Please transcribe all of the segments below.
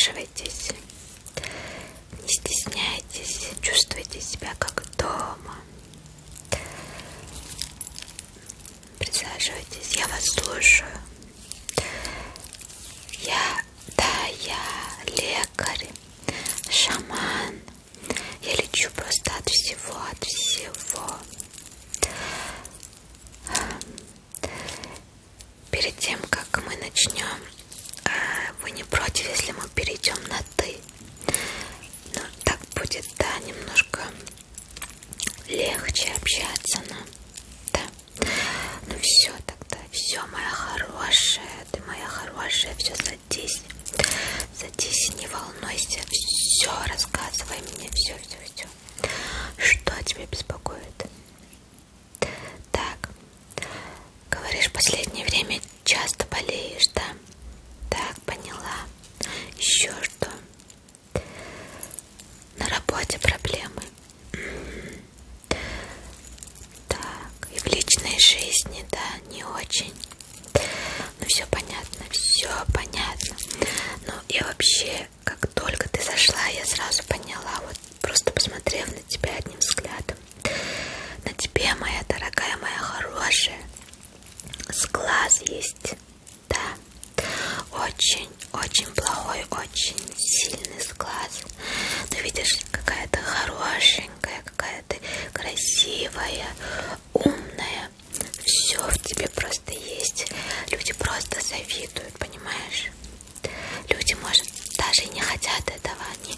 Присаживайтесь, не стесняйтесь, чувствуйте себя как дома. Присаживайтесь, я вас слушаю. Я лекарь, шаман. Я лечу просто от всего, от всего. Перед тем, как мы начнем, вы не против, если мы перейдем на «ты»? Ну, так будет, да, немножко легче общаться нам, да. Ну все тогда, все, моя хорошая, ты моя хорошая, все, садись. Садись, не волнуйся, все, рассказывай мне, все. Что тебя беспокоит? Так, говоришь, в последнее время часто болеешь, да? Так, поняла. Еще что? На работе проблемы. Так, и в личной жизни, да, не очень. Ну, все понятно, все понятно. Ну, и вообще, как только ты зашла, я сразу поняла, вот просто посмотрев на тебя одним взглядом. На тебе, моя дорогая, моя хорошая, сглаз есть, да. Очень плохой, очень сильный сглаз. Но видишь, какая ты хорошенькая, какая ты красивая, умная. Все в тебе просто есть. Люди просто завидуют, понимаешь? Люди, может, даже и не хотят этого. Они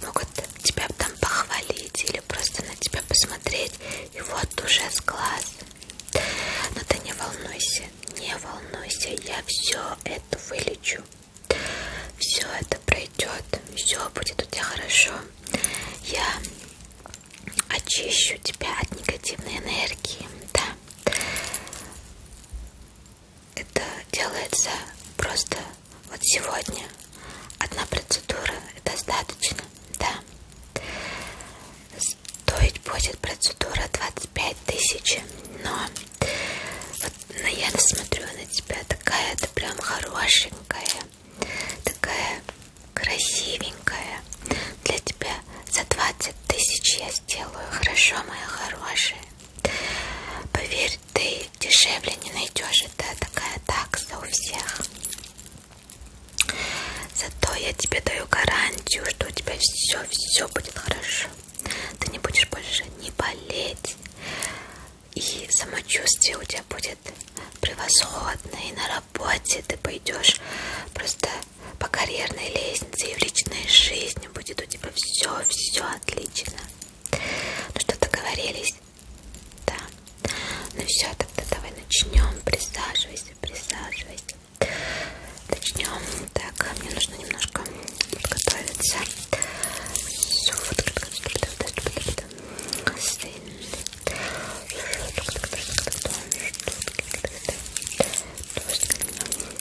могут тебя там похвалить или просто на тебя посмотреть. И вот уже сглаз. Но ты не волнуйся, я все это вылечу. Все это пройдет, все будет у тебя хорошо. Я очищу тебя от негативной энергии, да. Это делается просто вот сегодня. Одна процедура достаточно, да. Стоить будет процедура 25 000, но вот, я смотрю на тебя, такая ты прям хорошенькая, такая красивенькая. Для тебя за 20 000 я сделаю, хорошо, моя хорошая? Поверь, ты дешевле не найдешь, это такая такса у всех. Зато я тебе даю гарантию, что у тебя все будет хорошо. Ты не будешь больше не болеть. И самочувствие у тебя будет превосходное. И на работе ты пойдешь просто по карьерной лестнице. И в личной жизни будет у тебя все отлично. Ну что, договорились? Да. Ну все, тогда давай начнем. Присаживайся. Начнем. Так, мне нужно немножко подготовиться.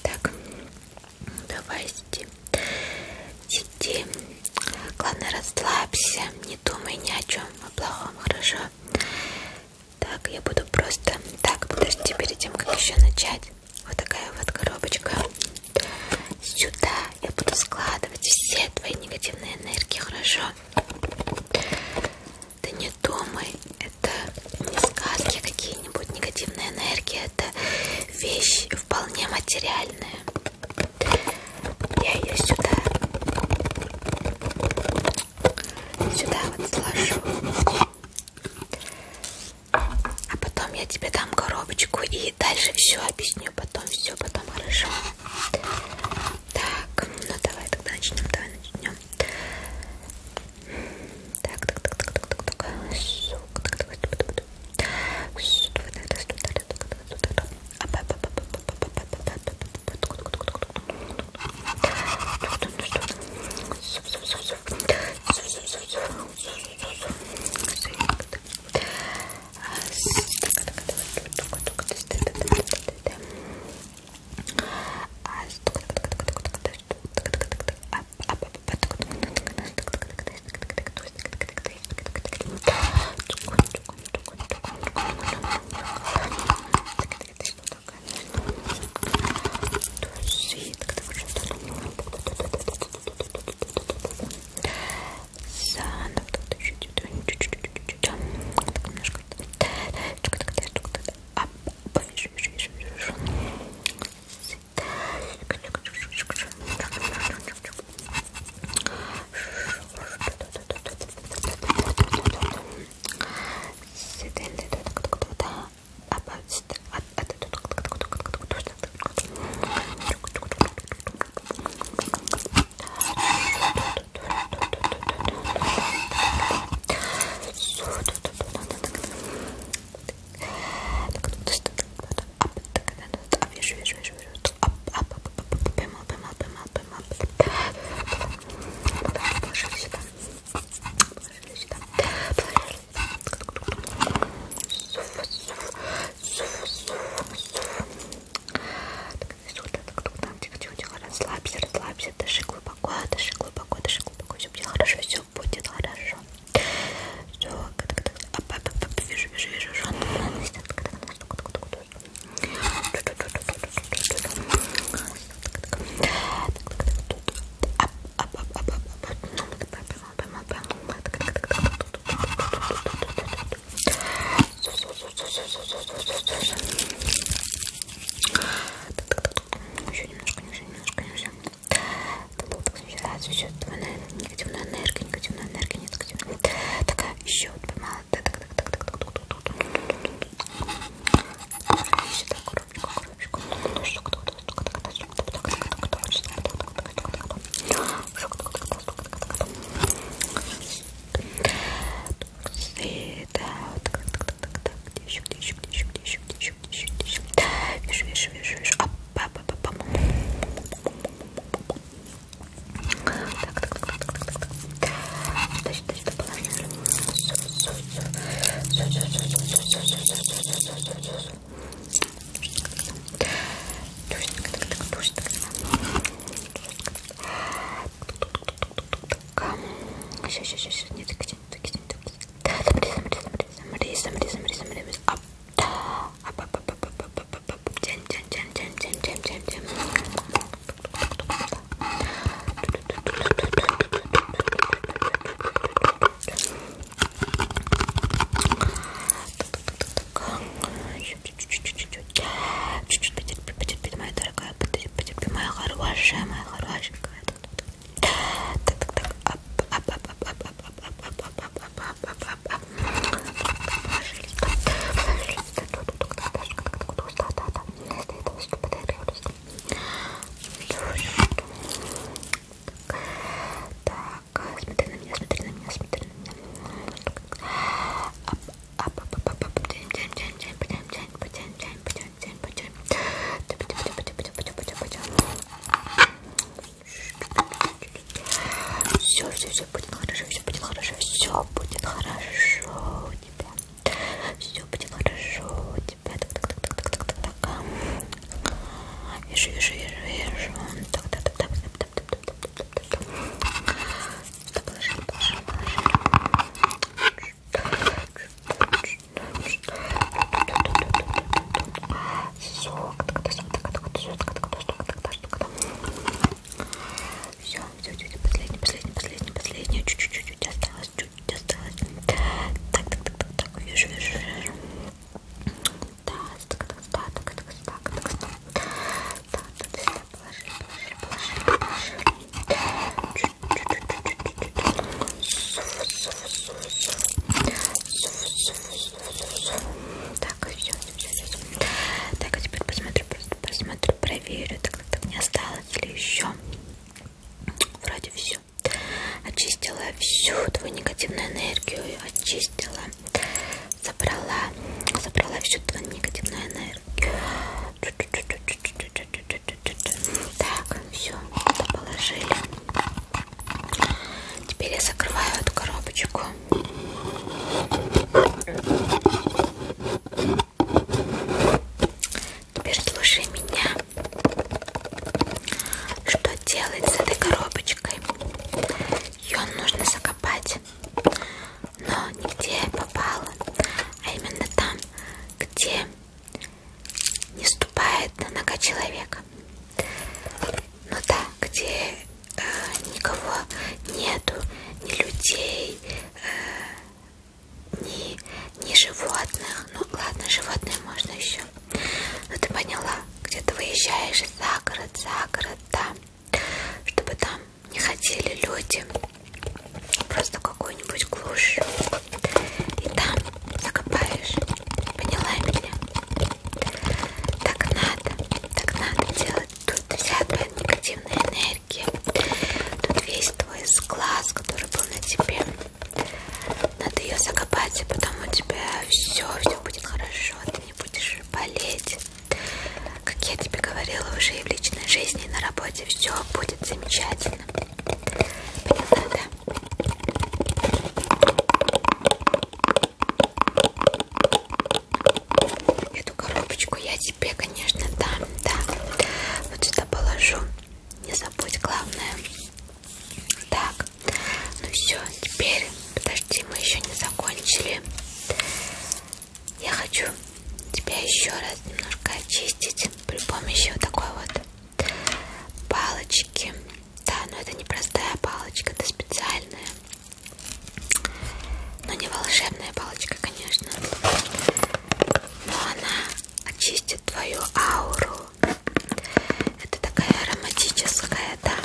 Так, давай сиди. Главное, расслабься, не думай ни о чем плохом, хорошо? Так, я буду просто... Так, подожди, перед тем, как еще начать. Вот такая вот коробочка. Сюда я буду складывать все твои негативные энергии, хорошо? Ты не думай, это не сказки какие-нибудь, негативные энергии, это вещь вполне материальная. Я ее сюда вот сложу. А потом я тебе дам коробочку и дальше все объясню, потом хорошо? Так, ну давай тогда начнем. Так. вижу, вижу, вижу, вижу. Так, так, так, так, так, так, так, так, так, так. Положили, положили, положили. Все, последний. Чуть-чуть осталось, чуть-чуть осталось. Так, вижу. Так, все. Так, а теперь посмотрю, проверю. Так, не осталось ли еще? Вроде все. Очистила всю твою негативную энергию, очистила, забрала всю твою негативную энергию. Так, все, положили. Теперь я закрываю эту коробочку. Теперь слушай меня. Что делать с этой коробочкой? Ее нужно закопать, но не где попало, а именно там, где не ступает нога человека. Ну да, где никого нету, ни людей, ни животных. Ну ладно, животные можно еще. Но ты поняла, где ты выезжаешь за город, да, чтобы там не ходили люди. Просто какую-нибудь глушь. И там закопаешь. Поняла меня? Так надо делать. Тут вся твоя негативная энергия. Тут весь твой сглаз, который был на тебе. Надо ее закопать, и потом у тебя все будет хорошо. Ты не будешь болеть. Как я тебе говорила уже и в личной жизни, и на работе, все будет замечательно. Поняла, да? Эту коробочку я тебе, конечно, дам, да. Вот сюда положу. Не забудь, главное. Так, ну все, теперь, подожди, мы еще не закончили. Я хочу тебя еще раз немножко очистить при помощи вот такой вот палочки. Да, но это не простая палочка, это специальная. Но не волшебная палочка, конечно. Но она очистит твою ауру. Это такая ароматическая, да,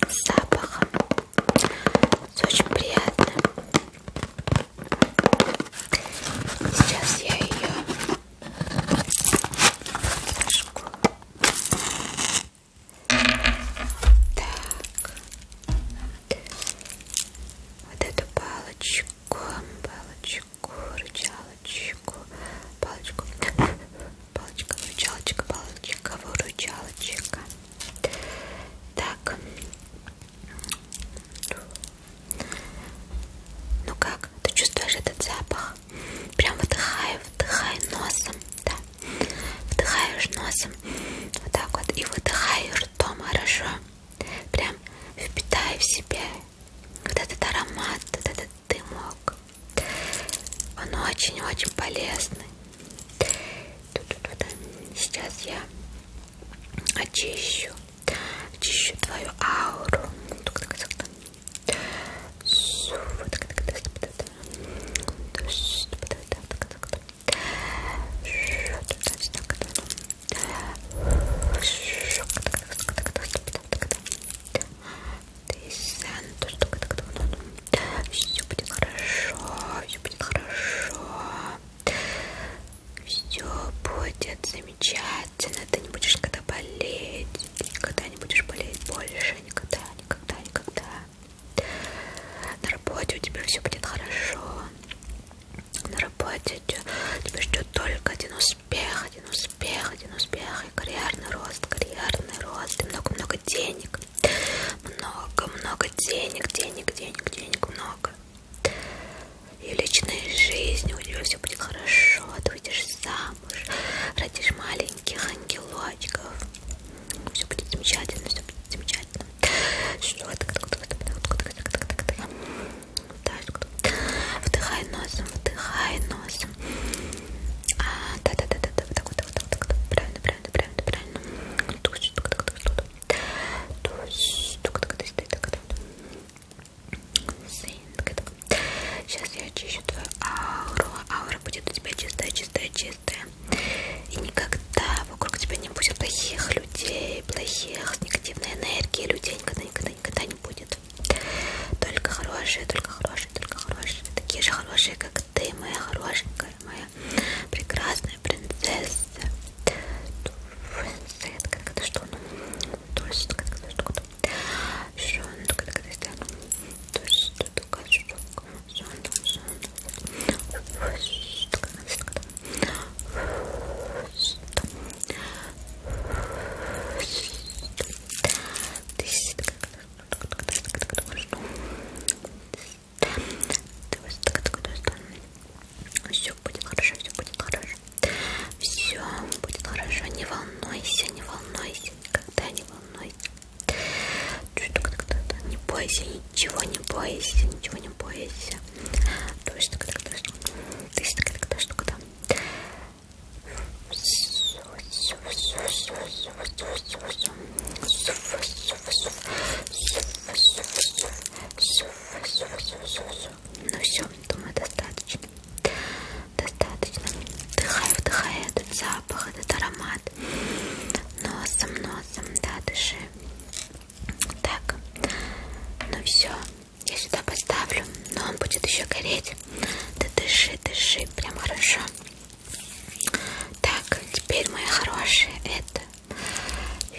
с запахом. С очень приятным. Сейчас я ее зажгу. Так. Вот эту палочку, рычалочку, палочка, выручалочка. Так. Ну как, ты чувствуешь этот запах? Прям вдыхай носом, да. Вдыхаешь носом, вот так вот, и выдыхай ртом, хорошо? Прям впитай в себя вот этот аромат, вот этот дымок. Он очень-очень полезный. Сейчас я очищу твою ауру. Все будет хорошо, все будет замечательно. Ты не будешь никогда болеть, никогда не будешь болеть больше, никогда. На работе у тебя все будет хорошо. На работе тебя ждет только один успех, и карьерный рост, и много денег. Много денег много. И в личной жизни у тебя все будет хорошо. Ты выйдешь замуж, родишь маленьких ангелочков. не волнуйся, не волнуйся, никогда не волнуйся. Не бойся, ничего не бойся, ничего не бойся. То есть такая штука там. Ну все, думаю, достаточно. Достаточно. Вдыхай этот запах, этот аромат. Носом, да, дыши. Так, ну все, я сюда поставлю, но он будет еще гореть. Ты дыши, прям хорошо. Так, теперь, моя хорошая, это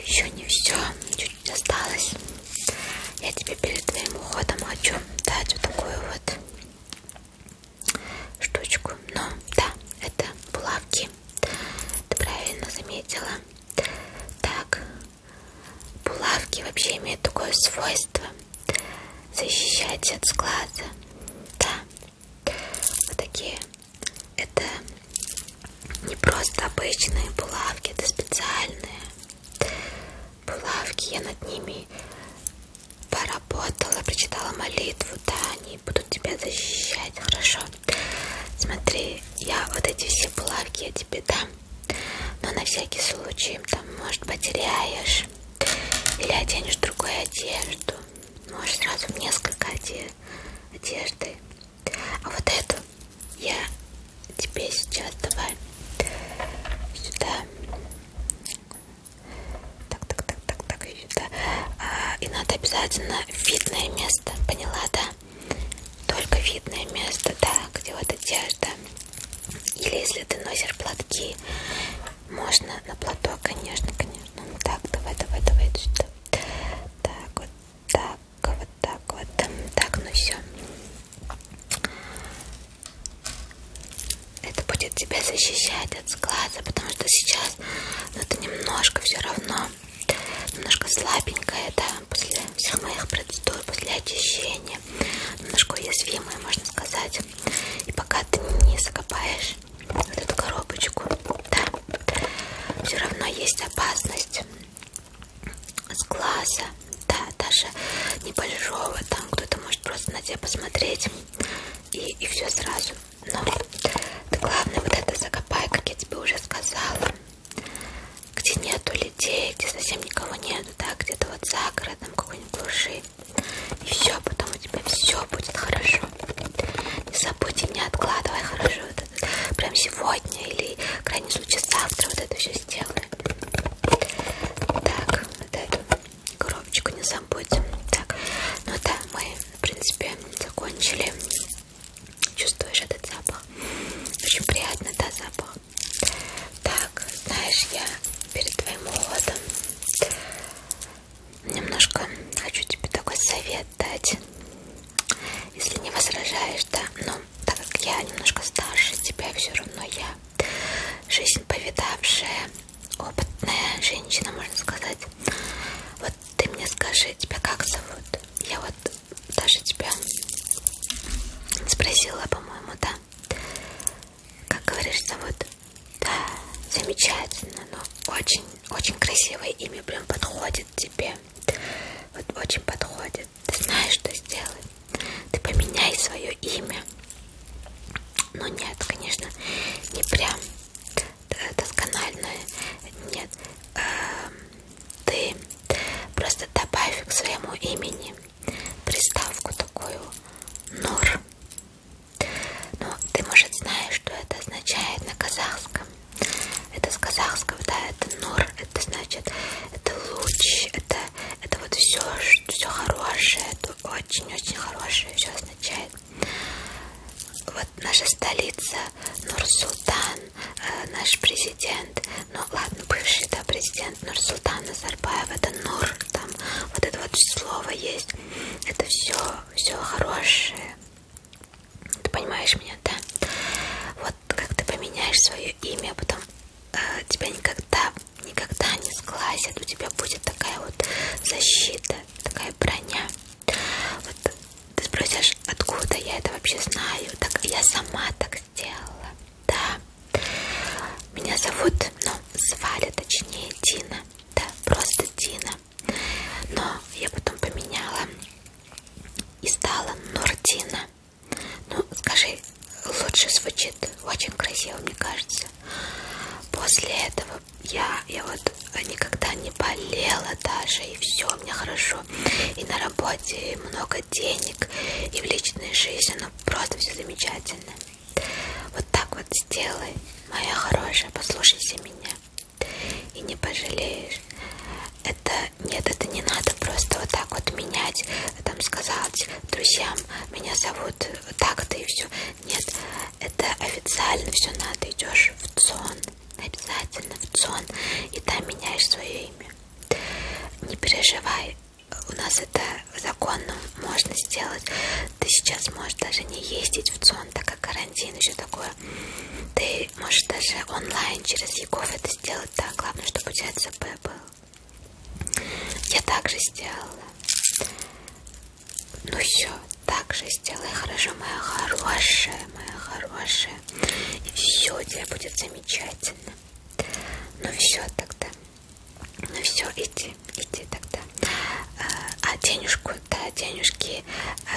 еще не все, чуть-чуть осталось. Я тебе перед твоим уходом хочу дать вот такую вот штучку. Ну, да, это булавки. Ты правильно заметила. Так, булавки вообще имеют такое свойство защищать от сглаза. Да, вот такие. Это не просто обычные булавки, это специальные булавки. Я над ними поработала, прочитала молитву. Да, они будут тебя защищать. Хорошо. Смотри, я вот эти все булавки я тебе дам. Но на всякий случай, там, может, потеряешь или оденешь другую одежду. Можешь сразу в несколько одежды. А вот эту я тебе сейчас давай сюда. Так, и сюда. И надо обязательно видное место, поняла, да? Только видное место, да, где вот одежда. Или если ты носишь платки, можно на платок, конечно. Так, давай сюда. Так, вот так. Так, ну все. Это будет тебя защищать от сглаза, потому что сейчас, ну, это немножко все равно, немножко слабенькая, да, после всех моих процедур, после очищения, немножко уязвимая, можно сказать. И пока ты не закопаешь вот эту коробочку, да, все равно есть опасность сглаза, да, даже небольшого, там кто-то может просто на тебя посмотреть и все сразу. Но ты главное вот это закопай, как я тебе уже сказала, где нету людей, где совсем никого нету, да, где-то вот за городом, какой-нибудь глуши. И все, потом у тебя все будет хорошо. Не забудь и не откладывай, хорошо, вот это, прям сегодня или в крайнем случае завтра вот это все сделай. Так, вот эту коробочку не забудь. Так, ну да, мы, в принципе, закончили. Чувствуешь этот запах? Очень приятный, да, запах? Так, знаешь, я перед твоим уходом немножко хочу тебе такой совет дать. Если не возражаешь, да, но так как я немножко старше тебя, все равно я жизнь повидавшая, опытная женщина, можно сказать. Вот ты мне скажи, тебя как зовут? Я вот даже тебя спросила, по-моему, да? Как говоришь, зовут? Да, замечательно, но очень красивое имя, прям подходит тебе. Вот очень подходит. Ты знаешь, что сделать? Ты поменяй свое имя. Ну нет, конечно, не прям доскональное. Нет. Ты просто добавь к своему имени приставку такую Нур. Ну, ты, может, знаешь, что это означает на казахском. Это с казахского, да, это Нур. Это значит, это луч, это вот все хорошее, это очень-очень хорошее все означает. Вот наша столица Нур-Султан, наш президент, ну ладно, бывший, да, президент Нур-Султан Назарбаев, это Нур, там вот это вот слово есть, это все хорошее. Ты понимаешь меня, да? Вот как ты поменяешь свое имя, потом тебя никогда не сглазят, у тебя будет такая вот защита, такая броня. Вот ты спросишь, откуда я это вообще знаю? Так я сама так сделала, да. Меня зовут, ну, звали точнее после этого я вот никогда не болела даже, и все у меня хорошо. И на работе много денег, и в личной жизни, ну просто все замечательно. Вот так вот сделай, моя хорошая, послушайся меня, и не пожалеешь. Это не надо просто вот так вот менять, там сказать друзьям, меня зовут так-то и все. Нет, это официально все надо, идешь в ЦОН, обязательно в ЦОН, и там меняешь свое имя. Не переживай, у нас это законно можно сделать. Ты сейчас можешь даже не ездить в ЦОН, так как карантин, еще такое. Ты можешь даже онлайн через ЕГОВ это сделать, да, главное, чтобы у тебя ЦП был. Я также сделала. Ну все, так же сделай, хорошо, моя хорошая, моя хорошая. И все у тебя будет замечательно. Ну все тогда. Ну все, иди тогда. А денежку, да, денежки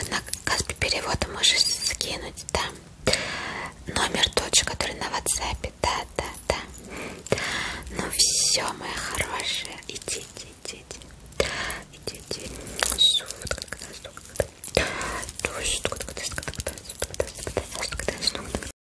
на Каспи перевода можешь скинуть, да. Номер тот же, который на WhatsApp, да. Ну все, моя хорошая.